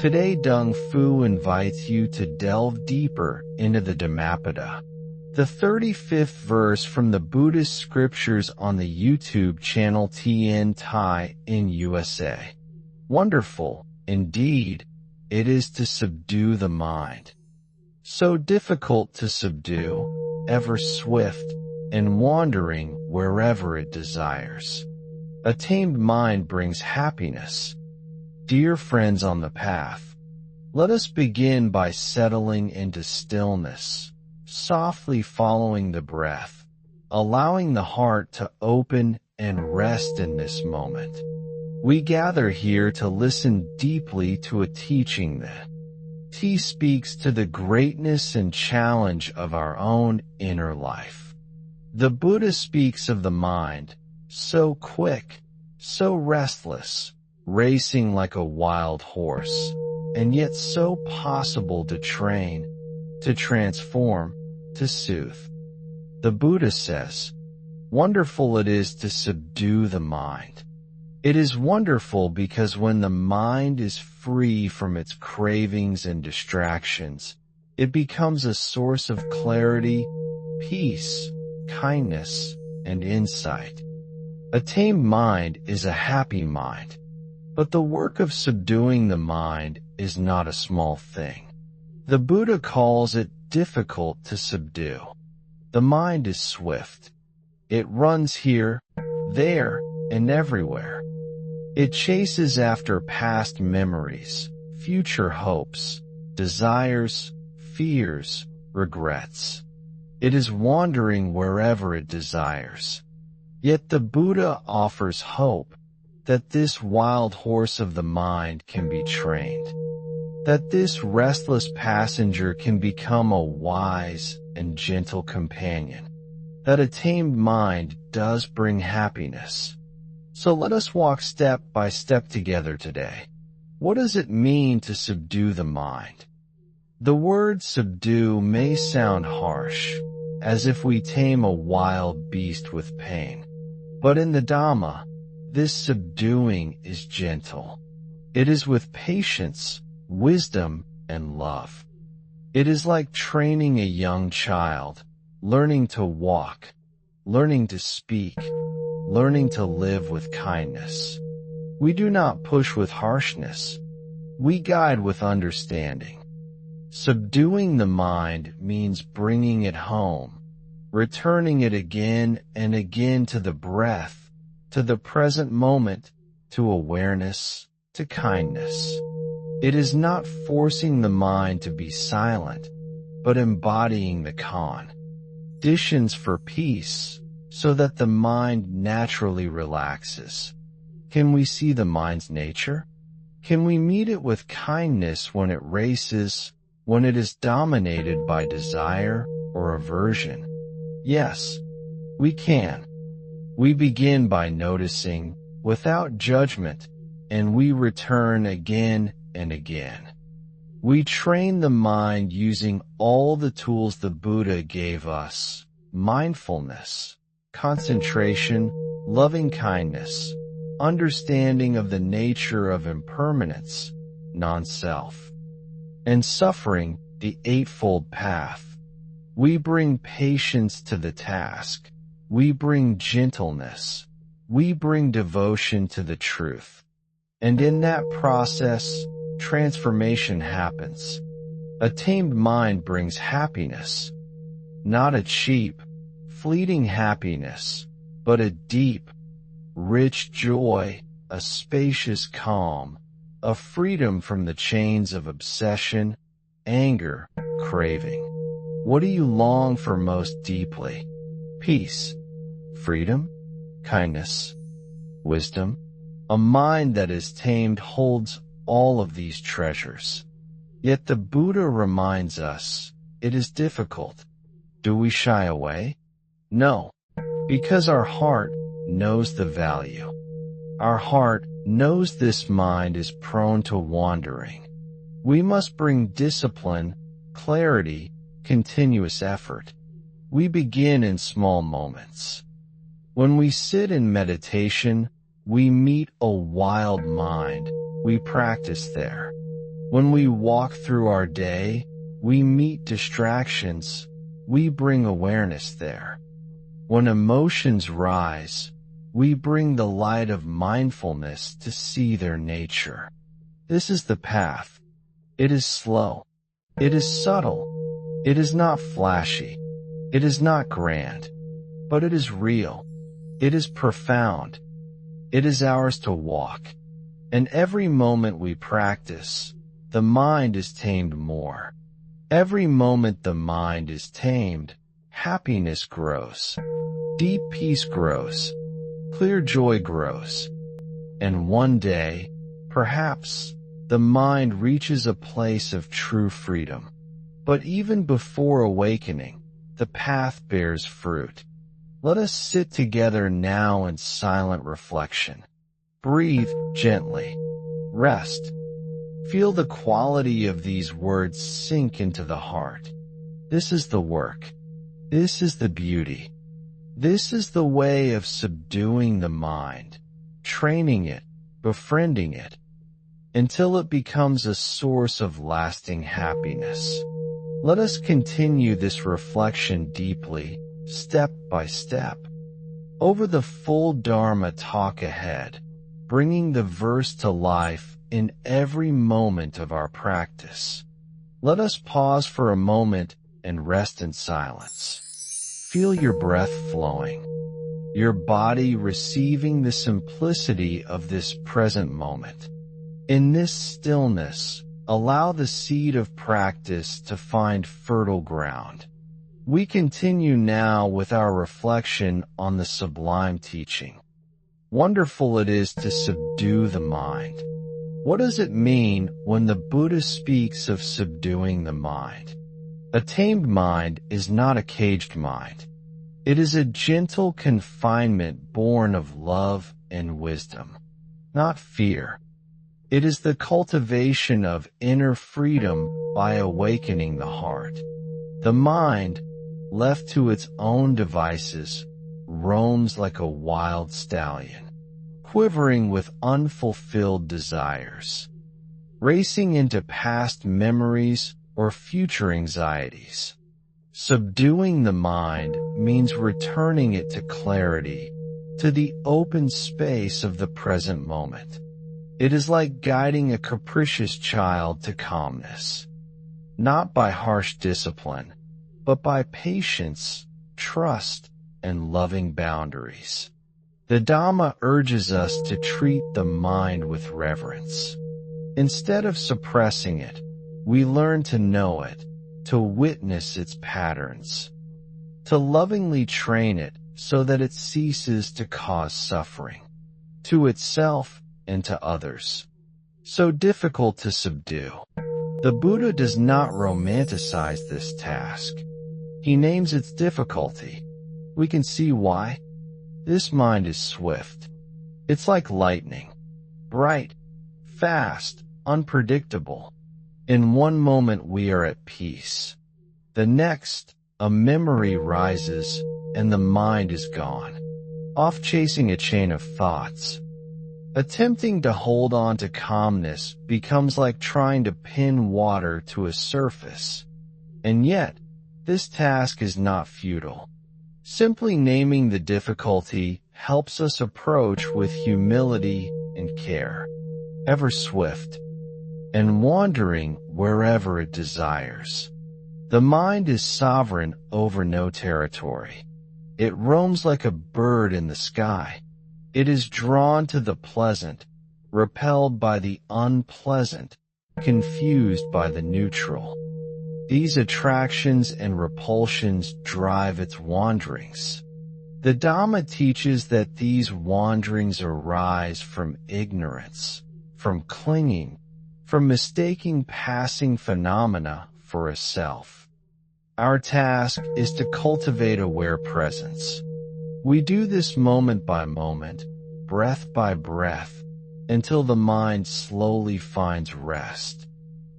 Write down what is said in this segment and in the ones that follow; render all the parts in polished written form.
Today Dong Fu invites you to delve deeper into the Dhammapada, the 35th verse from the Buddhist scriptures on the YouTube channel TN Thai in USA. Wonderful, indeed, it is to subdue the mind. So difficult to subdue, ever swift, and wandering wherever it desires. A tamed mind brings happiness. Dear friends on the path, let us begin by settling into stillness, softly following the breath, allowing the heart to open and rest in this moment. We gather here to listen deeply to a teaching that speaks to the greatness and challenge of our own inner life. The Buddha speaks of the mind, so quick, so restless, racing like a wild horse, and yet so possible to train, to transform, to soothe. The Buddha says, wonderful it is to subdue the mind. It is wonderful because when the mind is free from its cravings and distractions, it becomes a source of clarity, peace, kindness, and insight. A tamed mind is a happy mind, but the work of subduing the mind is not a small thing. The Buddha calls it difficult to subdue. The mind is swift. It runs here, there, and everywhere. It chases after past memories, future hopes, desires, fears, regrets. It is wandering wherever it desires. Yet the Buddha offers hope that this wild horse of the mind can be trained, that this restless passenger can become a wise and gentle companion, that a tamed mind does bring happiness. So let us walk step by step together today. What does it mean to subdue the mind? The word subdue may sound harsh, as if we tame a wild beast with pain. But in the Dhamma, this subduing is gentle. It is with patience, wisdom, and love. It is like training a young child, learning to walk, learning to speak, learning to live with kindness. We do not push with harshness. We guide with understanding. Subduing the mind means bringing it home, returning it again and again to the breath, to the present moment, to awareness, to kindness. It is not forcing the mind to be silent, but embodying the conditions for peace, so that the mind naturally relaxes. Can we see the mind's nature? Can we meet it with kindness when it races, when it is dominated by desire or aversion? Yes, we can. We begin by noticing, without judgment, and we return again and again. We train the mind using all the tools the Buddha gave us: mindfulness, concentration, loving kindness, understanding of the nature of impermanence, non-self, and suffering, the Eightfold Path. We bring patience to the task. We bring gentleness. We bring devotion to the truth. And in that process, transformation happens. A tamed mind brings happiness, not a cheap, fleeting happiness, but a deep, rich joy, a spacious calm, a freedom from the chains of obsession, anger, craving. What do you long for most deeply? Peace, freedom, kindness, wisdom. A mind that is tamed holds all of these treasures. Yet the Buddha reminds us, it is difficult. Do we shy away? No, because our heart knows the value. Our heart knows this mind is prone to wandering. We must bring discipline, clarity, continuous effort. We begin in small moments. When we sit in meditation, we meet a wild mind. We practice there. When we walk through our day, we meet distractions, we bring awareness there. When emotions rise, we bring the light of mindfulness to see their nature. This is the path. It is slow. It is subtle. It is not flashy. It is not grand. But it is real. It is profound. It is ours to walk. And every moment we practice, the mind is tamed more. Every moment the mind is tamed, happiness grows. Deep peace grows. Clear joy grows. And one day, perhaps, the mind reaches a place of true freedom. But even before awakening, the path bears fruit. Let us sit together now in silent reflection. Breathe gently. Rest. Feel the quality of these words sink into the heart. This is the work. This is the beauty. This is the way of subduing the mind, training it, befriending it, until it becomes a source of lasting happiness. Let us continue this reflection deeply, step by step, over the full Dharma talk ahead, bringing the verse to life in every moment of our practice. Let us pause for a moment and rest in silence. Feel your breath flowing, your body receiving the simplicity of this present moment. In this stillness, allow the seed of practice to find fertile ground. We continue now with our reflection on the sublime teaching. Wonderful it is to subdue the mind. What does it mean when the Buddha speaks of subduing the mind? A tamed mind is not a caged mind. It is a gentle confinement born of love and wisdom, not fear. It is the cultivation of inner freedom by awakening the heart. The mind, left to its own devices, roams like a wild stallion, quivering with unfulfilled desires, racing into past memories or future anxieties. Subduing the mind means returning it to clarity, to the open space of the present moment. It is like guiding a capricious child to calmness, not by harsh discipline, but by patience, trust, and loving boundaries. The Dhamma urges us to treat the mind with reverence. Instead of suppressing it, we learn to know it, to witness its patterns, to lovingly train it so that it ceases to cause suffering, to itself and to others. So difficult to subdue. The Buddha does not romanticize this task. He names its difficulty. We can see why. This mind is swift. It's like lightning. Bright, fast, unpredictable. In one moment we are at peace. The next, a memory rises and the mind is gone, off chasing a chain of thoughts. Attempting to hold on to calmness becomes like trying to pin water to a surface. And yet, this task is not futile. Simply naming the difficulty helps us approach with humility and care, ever swift, and wandering wherever it desires. The mind is sovereign over no territory. It roams like a bird in the sky. It is drawn to the pleasant, repelled by the unpleasant, confused by the neutral. These attractions and repulsions drive its wanderings. The Dhamma teaches that these wanderings arise from ignorance, from clinging, from mistaking passing phenomena for a self. Our task is to cultivate aware presence. We do this moment by moment, breath by breath, until the mind slowly finds rest.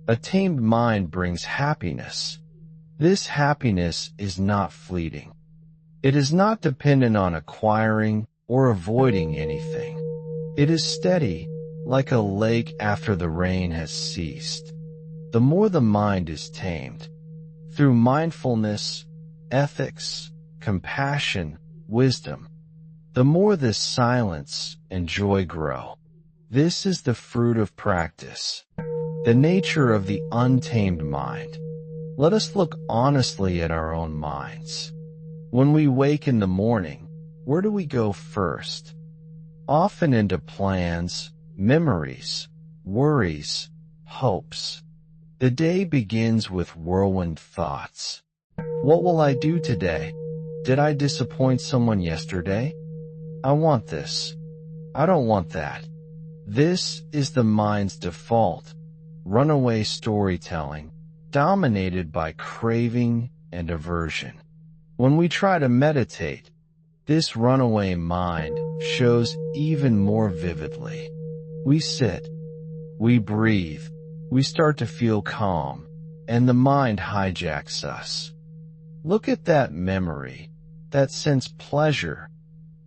A tamed mind brings happiness. This happiness is not fleeting. It is not dependent on acquiring or avoiding anything. It is steady, like a lake after the rain has ceased. the more the mind is tamed. Through mindfulness, ethics, compassion, wisdom, the more this silence and joy grow. This is the fruit of practice, the nature of the untamed mind. Let us look honestly at our own minds. When we wake in the morning, where do we go first? Often into plans, memories, worries, hopes. The day begins with whirlwind thoughts. What will I do today? Did I disappoint someone yesterday? I want this. I don't want that. This is the mind's default, runaway storytelling, dominated by craving and aversion. When we try to meditate, this runaway mind shows even more vividly. We sit, we breathe, we start to feel calm, and the mind hijacks us. Look at that memory, that sense pleasure,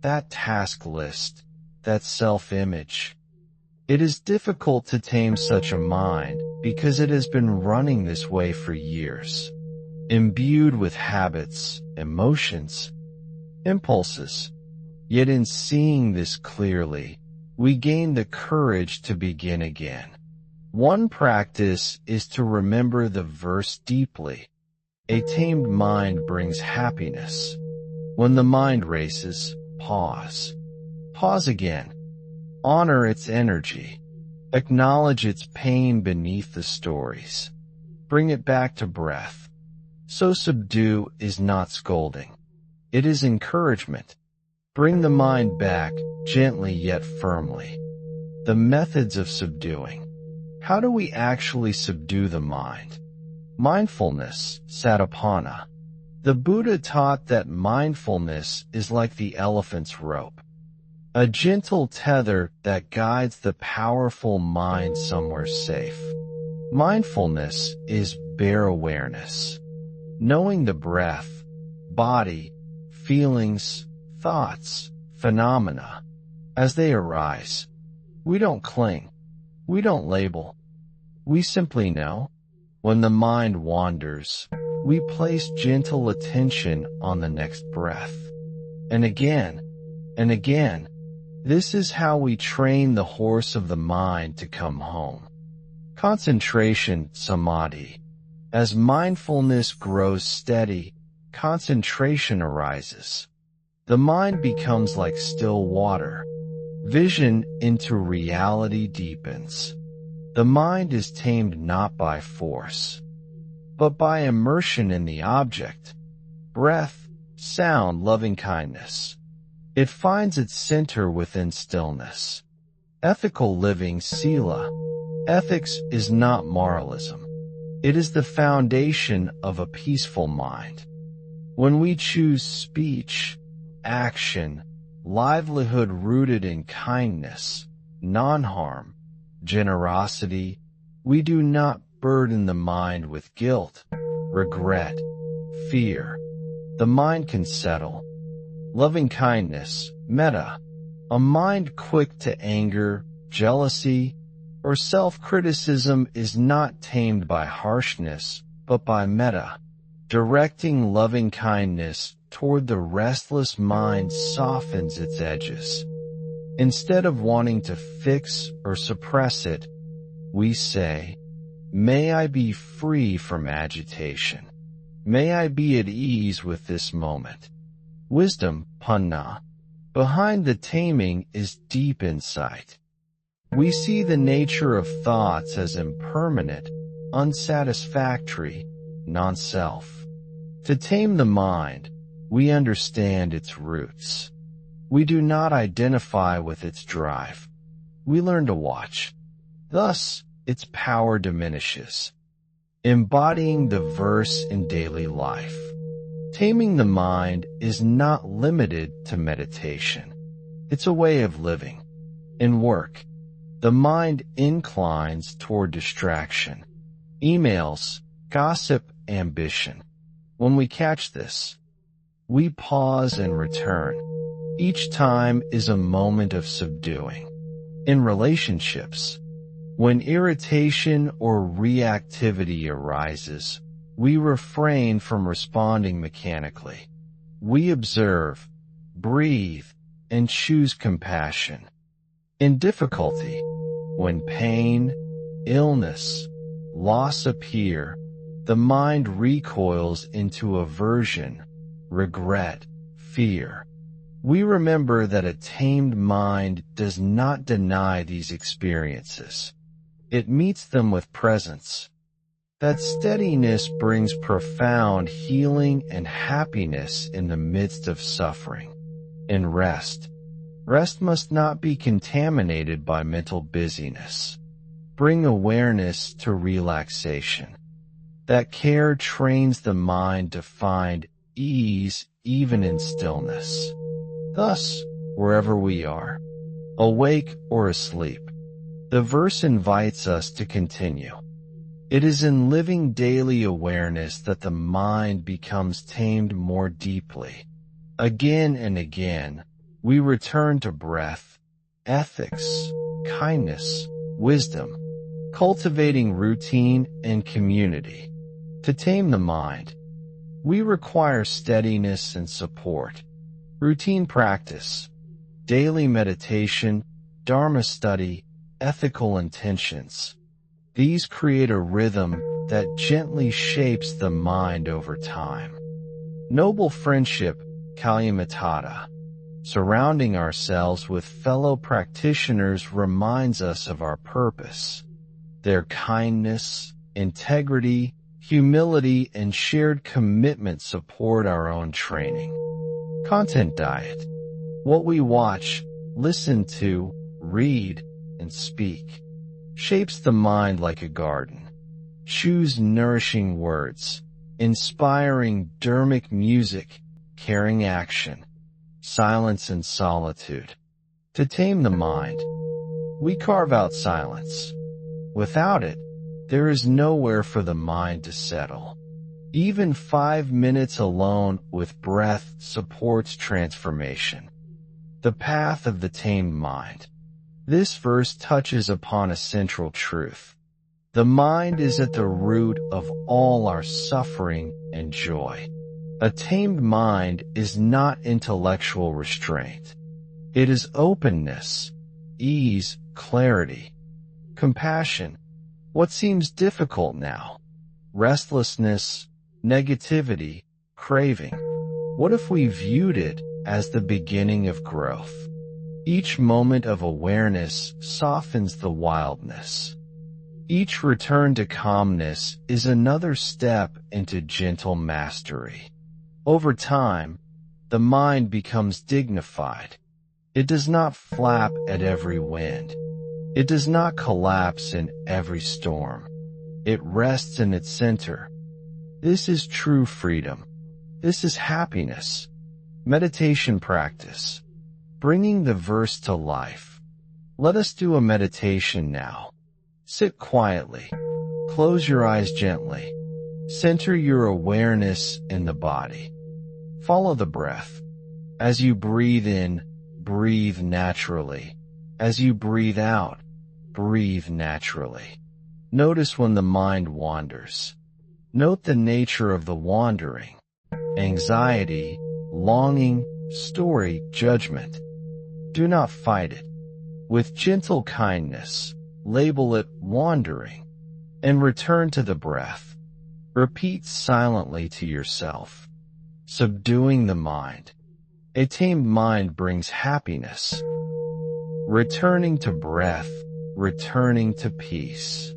that task list, that self-image. It is difficult to tame such a mind because it has been running this way for years, imbued with habits, emotions, impulses. Yet in seeing this clearly, we gain the courage to begin again. One practice is to remember the verse deeply. A tamed mind brings happiness. When the mind races, pause. Pause again. Honor its energy. Acknowledge its pain beneath the stories. Bring it back to breath. So subdue is not scolding. It is encouragement. Bring the mind back, gently yet firmly. The methods of subduing. How do we actually subdue the mind? Mindfulness, satipana. The Buddha taught that mindfulness is like the elephant's rope, a gentle tether that guides the powerful mind somewhere safe. Mindfulness is bare awareness, knowing the breath, body, feelings, thoughts, phenomena as they arise. We don't cling. We don't label. We simply know. When the mind wanders, we place gentle attention on the next breath. And again, and again. This is how we train the horse of the mind to come home. Concentration, samadhi. As mindfulness grows steady, concentration arises. The mind becomes like still water. Vision into reality deepens. The mind is tamed not by force, but by immersion in the object, breath, sound, loving-kindness. It finds its center within stillness. Ethical living, sila. Ethics is not moralism. It is the foundation of a peaceful mind. When we choose speech, action, livelihood rooted in kindness, non-harm, generosity, we do not burden the mind with guilt, regret, fear. The mind can settle. Loving-kindness, metta. A mind quick to anger, jealousy, or self-criticism is not tamed by harshness, but by metta. Directing loving-kindness toward the restless mind softens its edges. Instead of wanting to fix or suppress it, we say, "May I be free from agitation. May I be at ease with this moment." Wisdom, panna. Behind the taming is deep insight. We see the nature of thoughts as impermanent, unsatisfactory, non-self. To tame the mind, we understand its roots. We do not identify with its drive. We learn to watch. Thus, its power diminishes. Embodying the verse in daily life. Taming the mind is not limited to meditation. It's a way of living. In work, the mind inclines toward distraction. Emails, gossip, ambition. When we catch this, we pause and return. Each time is a moment of subduing. In relationships, When irritation or reactivity arises, we refrain from responding mechanically. We observe, breathe, and choose compassion. In difficulty, when pain, illness, loss appear, the mind recoils into aversion, regret, fear. We remember that a tamed mind does not deny these experiences. It meets them with presence. That steadiness brings profound healing and happiness in the midst of suffering. In rest must not be contaminated by mental busyness. Bring awareness to relaxation. That care trains the mind to find ease even in stillness. Thus, wherever we are, awake or asleep, the verse invites us to continue. It is in living daily awareness that the mind becomes tamed more deeply. Again and again, we return to breath, ethics, kindness, wisdom, cultivating routine and community. To tame the mind, we require steadiness and support, routine practice, daily meditation, Dharma study, ethical intentions. These create a rhythm that gently shapes the mind over time. Noble friendship, SHAKYAMUNI'S. Surrounding ourselves with fellow practitioners reminds us of our purpose. Their kindness, integrity, humility, and shared commitment support our own training. Content diet. What we watch, listen to, read, and speak shapes the mind like a garden. Choose nourishing words, inspiring dharmic music, caring action, silence and solitude. To tame the mind, we carve out silence. Without it, there is nowhere for the mind to settle. Even 5 minutes alone with breath supports transformation. The path of the tamed mind. This verse touches upon a central truth. The mind is at the root of all our suffering and joy. A tamed mind is not intellectual restraint. It is openness, ease, clarity, compassion. What seems difficult now? Restlessness, negativity, craving. What if we viewed it as the beginning of growth? Each moment of awareness softens the wildness. Each return to calmness is another step into gentle mastery. Over time, the mind becomes dignified. It does not flap at every wind. It does not collapse in every storm. It rests in its center. This is true freedom. This is happiness. Meditation practice. Bringing the verse to life. Let us do a meditation now. Sit quietly. Close your eyes gently. Center your awareness in the body. Follow the breath. As you breathe in, breathe naturally. As you breathe out, breathe naturally. Notice when the mind wanders. Note the nature of the wandering. Anxiety, longing, story, judgment. Do not fight it. With gentle kindness, label it wandering, and return to the breath. Repeat silently to yourself. Subduing the mind. A tamed mind brings happiness. Returning to breath, returning to peace.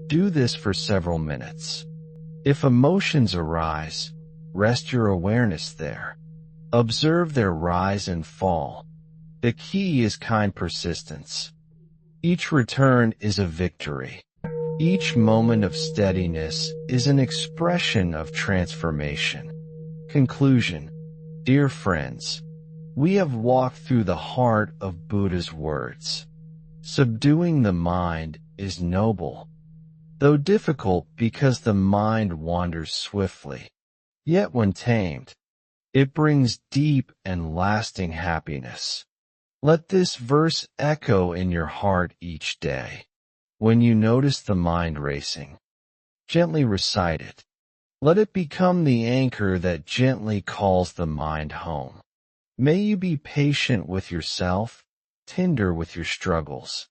Do this for several minutes. If emotions arise, rest your awareness there. Observe their rise and fall. The key is kind persistence. Each return is a victory. Each moment of steadiness is an expression of transformation. Conclusion. Dear friends, we have walked through the heart of Buddha's words. Subduing the mind is noble, though difficult because the mind wanders swiftly. Yet when tamed, it brings deep and lasting happiness. Let this verse echo in your heart each day. When you notice the mind racing, gently recite it. Let it become the anchor that gently calls the mind home. May you be patient with yourself, tender with your struggles.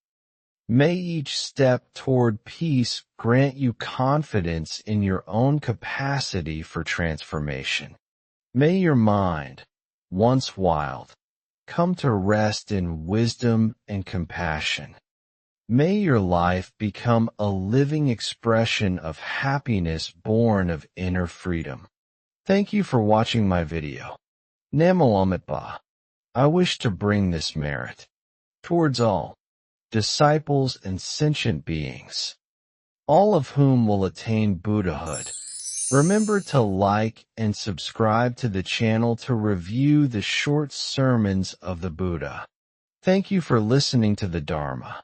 May each step toward peace grant you confidence in your own capacity for transformation. May your mind, once wild, come to rest in wisdom and compassion. May your life become a living expression of happiness born of inner freedom. Thank you for watching my video. DHAMMAPADA. I wish to bring this merit towards all disciples and sentient beings, all of whom will attain Buddhahood. Remember to like and subscribe to the channel to review the short sermons of the Buddha. Thank you for listening to the Dharma.